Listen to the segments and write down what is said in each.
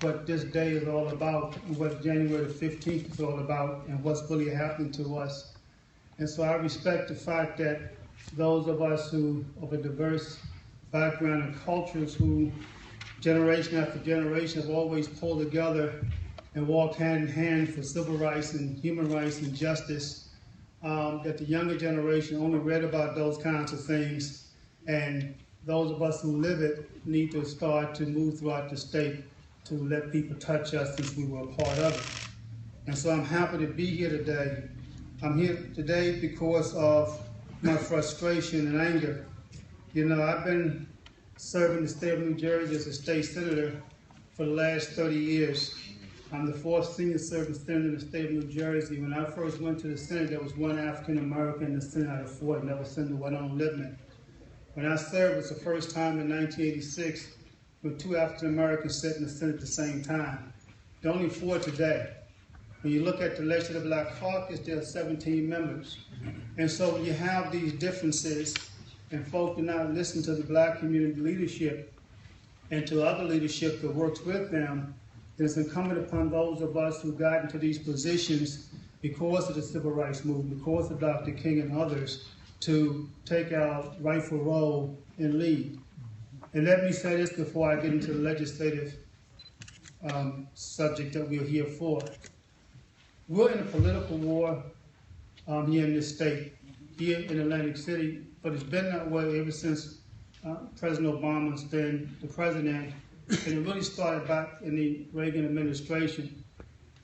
what this day is all about, and what January the 15th is all about, and what's really happening to us. And so I respect the fact that those of us who, of a diverse background and cultures, who generation after generation have always pulled together and walked hand in hand for civil rights and human rights and justice, that the younger generation only read about those kinds of things, and those of us who live it need to start to move throughout the state to let people touch us since we were a part of it. And so I'm happy to be here today. I'm here today because of my frustration and anger. You know, I've been serving the state of New Jersey as a state senator for the last 30 years. I'm the fourth senior serving senator in the state of New Jersey. When I first went to the Senate, there was one African American in the Senate out of 4, and that was Senator Lippman. When I served, it was the first time in 1986 when 2 African Americans sat in the Senate at the same time. There are only 4 today. When you look at the Legislative Black Caucus, there are 17 members. And so when you have these differences and folks do not listen to the black community leadership and to other leadership that works with them, then it's incumbent upon those of us who got into these positions because of the civil rights movement, because of Dr. King and others, to take our rightful role and lead. And let me say this before I get into the legislative subject that we're here for. We're in a political war here in this state, here in Atlantic City, but it's been that way ever since President Obama's been the president, and it really started back in the Reagan administration.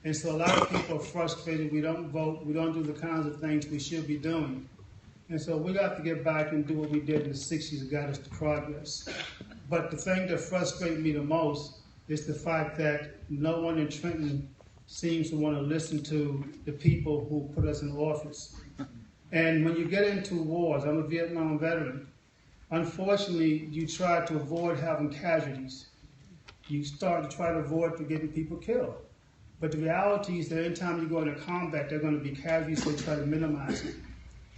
And so a lot of people are frustrated. We don't vote. We don't do the kinds of things we should be doing. And so we got to get back and do what we did in the 60s that got us to progress. But the thing that frustrates me the most is the fact that no one in Trenton seems to want to listen to the people who put us in office. And when you get into wars, I'm a Vietnam veteran, unfortunately, you try to avoid having casualties. You start to try to avoid getting people killed. But the reality is that anytime you go into combat, there are going to be casualties, so you try to minimize it.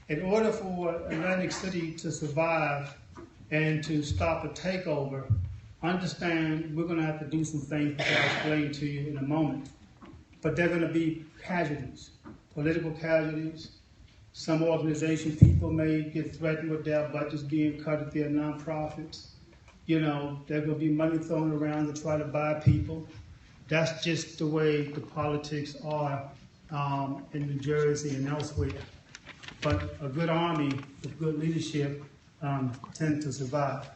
In order for Atlantic City to survive and to stop a takeover, understand we're going to have to do some things that I'll explain to you in a moment. But they're going to be casualties, political casualties. Some organization people may get threatened with their budgets being cut at their nonprofits. You know, there's going to be money thrown around to try to buy people. That's just the way the politics are in New Jersey and elsewhere. But a good army with good leadership tend to survive.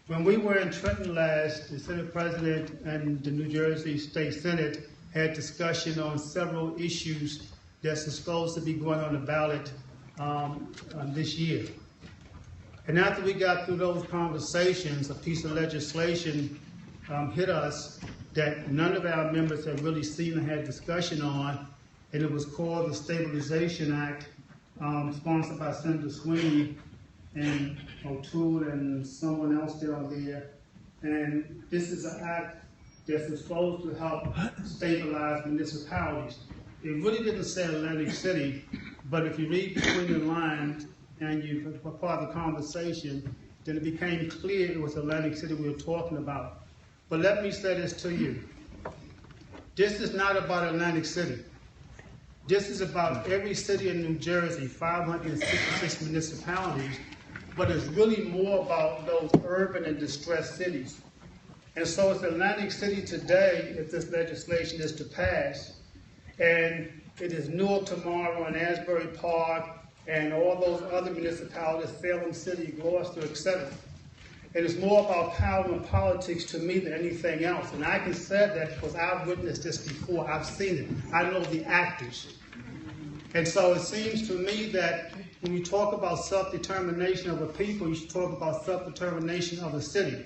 When we were in Trenton last, the Senate President and the New Jersey State Senate had discussion on several issues that's supposed to be going on the ballot this year. And after we got through those conversations, a piece of legislation hit us that none of our members had really seen or had discussion on, and it was called the Stabilization Act, sponsored by Senator Sweeney and O'Toole and someone else down there. And this is an act that's supposed to help stabilize municipalities. It really didn't say Atlantic City, but if you read between the lines and you were part of the conversation, then it became clear it was Atlantic City we were talking about. But let me say this to you. This is not about Atlantic City. This is about every city in New Jersey, 566 municipalities, but it's really more about those urban and distressed cities. And so it's Atlantic City today, if this legislation is to pass, and it is Newark tomorrow and Asbury Park and all those other municipalities, Salem City, Gloucester, etc. And it's more about power and politics to me than anything else. And I can say that because I've witnessed this before. I've seen it. I know the actors. And so it seems to me that when you talk about self-determination of a people, you should talk about self-determination of a city.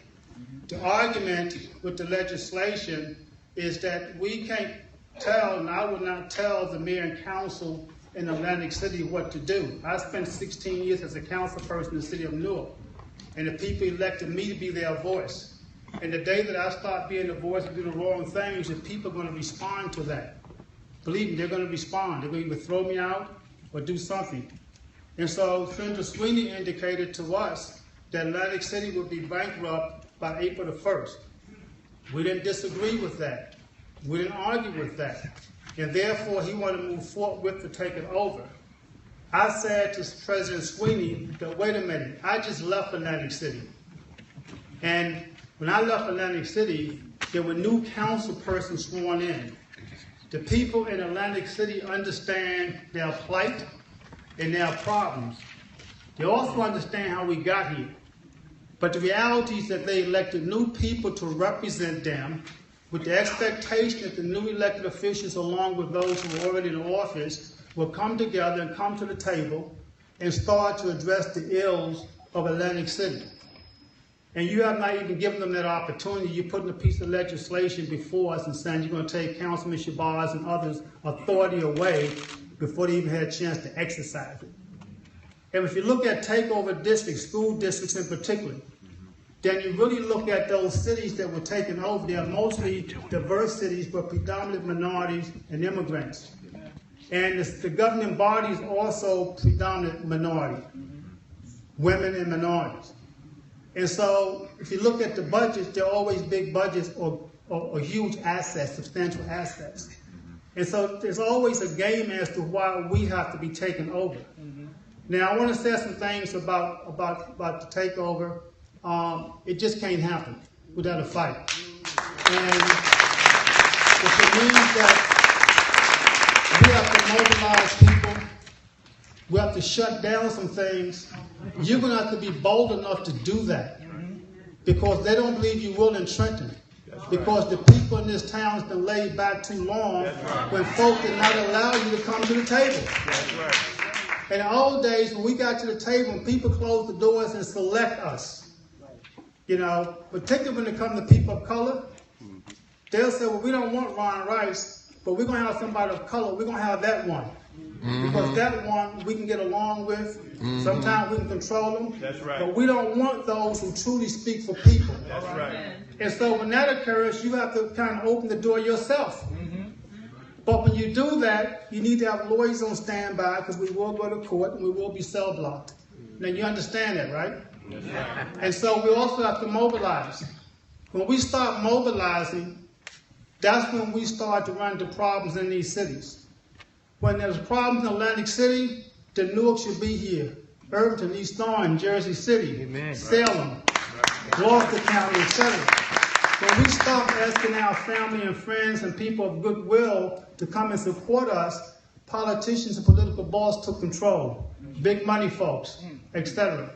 The argument with the legislation is that we can't tell, and I would not tell the mayor and council in Atlantic City what to do. I spent 16 years as a council person in the city of Newark, and the people elected me to be their voice. And the day that I start being the voice and do the wrong things, the people are going to respond to that. Believe me, they're going to respond. They're going to either throw me out or do something. And so Senator Sweeney indicated to us that Atlantic City would be bankrupt by April the 1st. We didn't disagree with that. We didn't argue with that. And therefore, he wanted to move forward with the taking over. I said to President Sweeney, that, wait a minute, I just left Atlantic City. And when I left Atlantic City, there were new council persons sworn in. The people in Atlantic City understand their plight and their problems. They also understand how we got here. But the reality is that they elected new people to represent them with the expectation that the new elected officials, along with those who are already in office, will come together and come to the table and start to address the ills of Atlantic City. And you have not even given them that opportunity. You're putting a piece of legislation before us and saying you're going to take Councilman Shabazz and others' authority away before they even had a chance to exercise it. And if you look at takeover districts, school districts in particular, then you really look at those cities that were taken over. They are mostly diverse cities, but predominant minorities and immigrants. And the governing bodies also predominant minority, women and minorities. And so if you look at the budgets, they're always big budgets or huge assets, substantial assets. And so there's always a game as to why we have to be taken over. Now I want to say some things about the takeover. It just can't happen without a fight. And it means that we have to mobilize people. We have to shut down some things. You're going to have to be bold enough to do that because they don't believe you will in Trenton. Because the people in this town has been laid back too long when folk did not allow you to come to the table. In the old days, when we got to the table, when people closed the doors and select us, you know, particularly when it comes to people of color, they'll say, well, we don't want Ron Rice, but we're going to have somebody of color. We're going to have that one. Because that one we can get along with. Sometimes we can control them. That's right. But we don't want those who truly speak for people. That's right. And so when that occurs, you have to kind of open the door yourself. But when you do that, you need to have lawyers on standby because we will go to court and we will be cell blocked. Now you understand that, right? That's right. And so we also have to mobilize. When we start mobilizing, that's when we start to run into problems in these cities. When there's problems in Atlantic City, then Newark should be here. Irvington, East Orange, Jersey City, Salem, Gloucester County, etc. When we stop asking our family and friends and people of goodwill to come and support us, politicians and political boss took control. Big money folks, etc.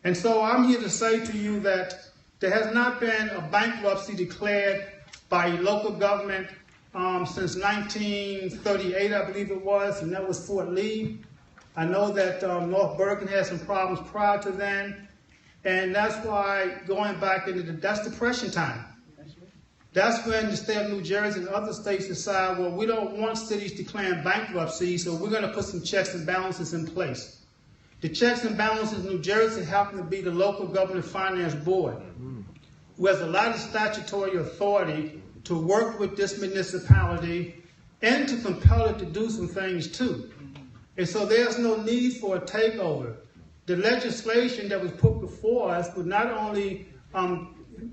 And so I'm here to say to you that there has not been a bankruptcy declared by a local government since 1938, I believe it was, and that was Fort Lee. I know that North Bergen had some problems prior to then, and that's why going back into that's Depression time. That's when the state of New Jersey and other states decide, well, we don't want cities declaring bankruptcy, so we're going to put some checks and balances in place. The checks and balances in New Jersey happen to be the local government finance board, who has a lot of statutory authority to work with this municipality and to compel it to do some things too. And so there's no need for a takeover. The legislation that was put before us would not only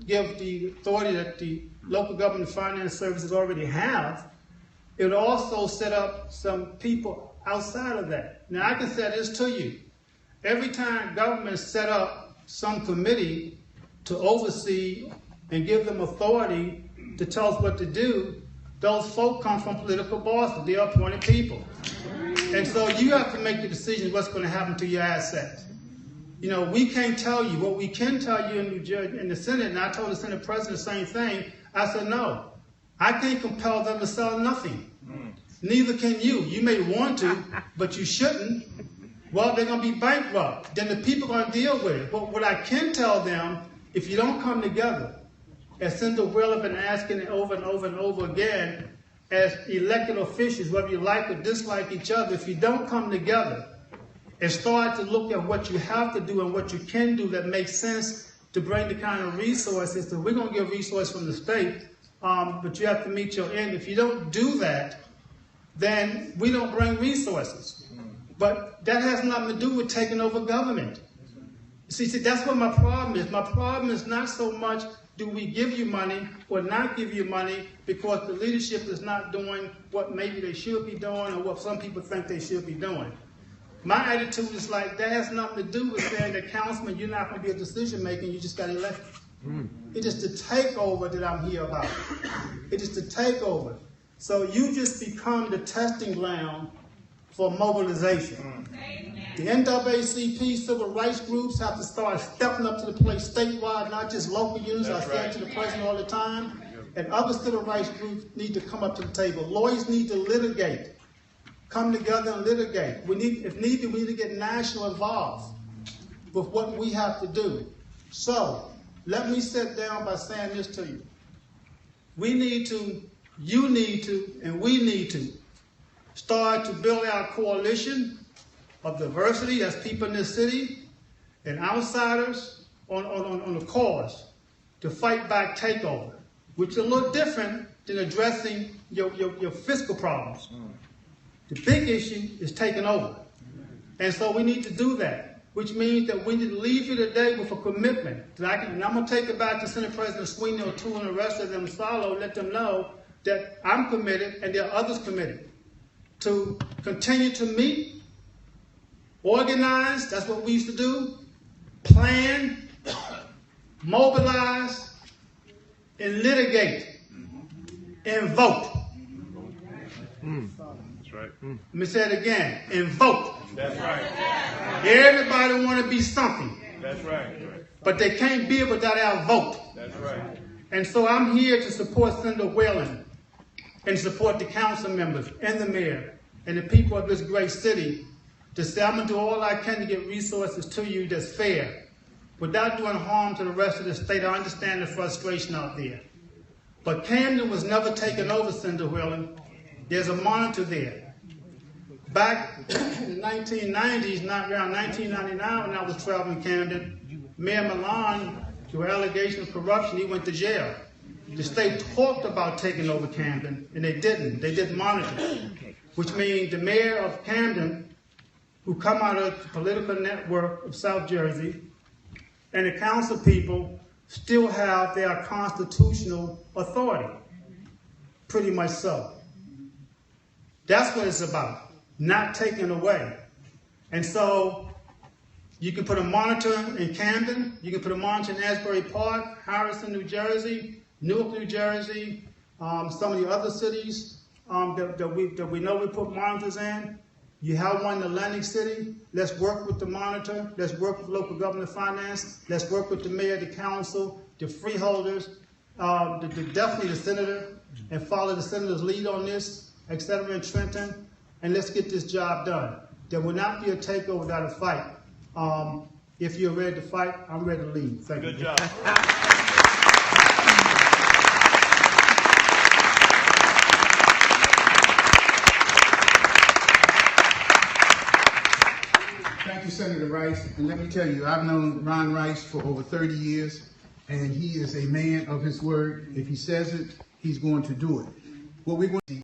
give the authority that the local government finance services already have, it would also set up some people outside of that. Now I can say this to you. Every time government set up some committee to oversee and give them authority to tell us what to do, those folk come from political bosses. They are appointed people. And so you have to make the decision what's going to happen to your assets. You know, we can't tell you. What we can tell you in New Jersey, in the Senate, and I told the Senate President the same thing, I said, no, I can't compel them to sell nothing. Neither can you. You may want to, but you shouldn't. Well, they're going to be bankrupt. Then the people are going to deal with it. But what I can tell them, if you don't come together, as Senator Will have been asking it over and over and over again, as elected officials, whether you like or dislike each other, if you don't come together and start to look at what you have to do and what you can do that makes sense to bring the kind of resources, that we're going to give resources from the state, but you have to meet your end. If you don't do that, then we don't bring resources. But that has nothing to do with taking over government. See, that's what my problem is. My problem is not so much do we give you money or not give you money because the leadership is not doing what maybe they should be doing or what some people think they should be doing? My attitude is like, that has nothing to do with saying that, councilman, you're not going to be a decision maker, you just got elected. It is the takeover that I'm here about. It is the takeover. So you just become the testing ground for mobilization. The NAACP civil rights groups have to start stepping up to the plate statewide, not just local units. I say it to the president all the time. And other civil rights groups need to come up to the table. Lawyers need to litigate. Come together and litigate. If needed, we need to get national involved with what we have to do. So, let me sit down by saying this to you. We need to, you need to, and we need to start to build our coalition of diversity as people in this city and outsiders on the cause to fight back takeover, which is a little different than addressing your fiscal problems. The big issue is taking over. And so we need to do that, which means that we need to leave here today with a commitment. And I'm going to take it back to Senate President Sweeney or two and the rest of them follow, let them know that I'm committed and there are others committed to continue to meet, organize, that's what we used to do, plan, mobilize, and litigate, and vote. That's right. Let me say it again, and vote. That's right. Everybody want to be something. That's right. But they can't be without our vote. That's right. And so I'm here to support Senator Whalen and support the council members and the mayor and the people of this great city to say I'm going to do all I can to get resources to you that's fair without doing harm to the rest of the state. I understand the frustration out there. But Camden was never taken over, Senator Whalen. There's a monitor there. Back in the 1990s, not around 1999 when I was traveling Camden, Mayor Milan, through allegation of corruption, he went to jail. The state talked about taking over Camden, and they didn't. They didn't monitor, which means the mayor of Camden, who come out of the political network of South Jersey, and the council people still have their constitutional authority, pretty much so. That's what it's about, not taking away. And so you can put a monitor in Camden, you can put a monitor in Asbury Park, Harrison, New Jersey, Newark, New Jersey, some of the other cities that we know we put monitors in. You have one in Atlantic City. Let's work with the monitor. Let's work with local government finance. Let's work with the mayor, the council, the freeholders, definitely the senator, and follow the senator's lead on this, etc. in Trenton, and let's get this job done. There will not be a takeover without a fight. If you're ready to fight, I'm ready to lead. Thank you. Good job. Thank you, Senator Rice. And let me tell you, I've known Ron Rice for over 30 years, and he is a man of his word. If he says it, he's going to do it. What we're going to